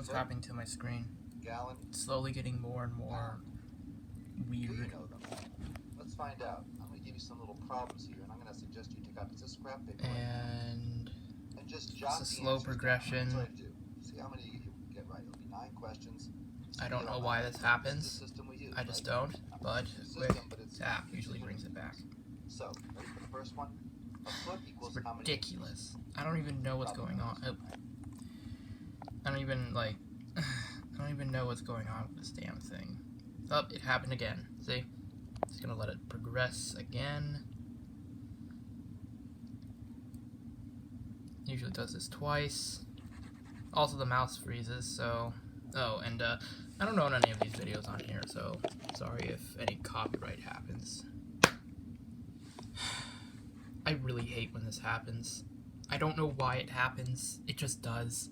What's happening to my screen? Gallon? It's slowly getting more and more weird. Do you know them? Let's find out. I'm going to give you some little problems here, and I'm going to suggest you take out a scrap paper And just jot it's a the slow answers progression. down. That's all you do. See how many you get right. It'll be 9 questions. I don't know why this happens. Use, I just right? don't, but quick it's tap usually brings it back. So, ready for the first one? A foot equals It's how many ridiculous. I don't even know what's going on. I don't even, like, I don't even know what's going on with this damn thing. Oh, it happened again. See? Just gonna let it progress again. Usually does this twice. Also, the mouse freezes, so... Oh, and, I don't own any of these videos on here, so sorry if any copyright happens. I really hate when this happens. I don't know why it happens. It just does.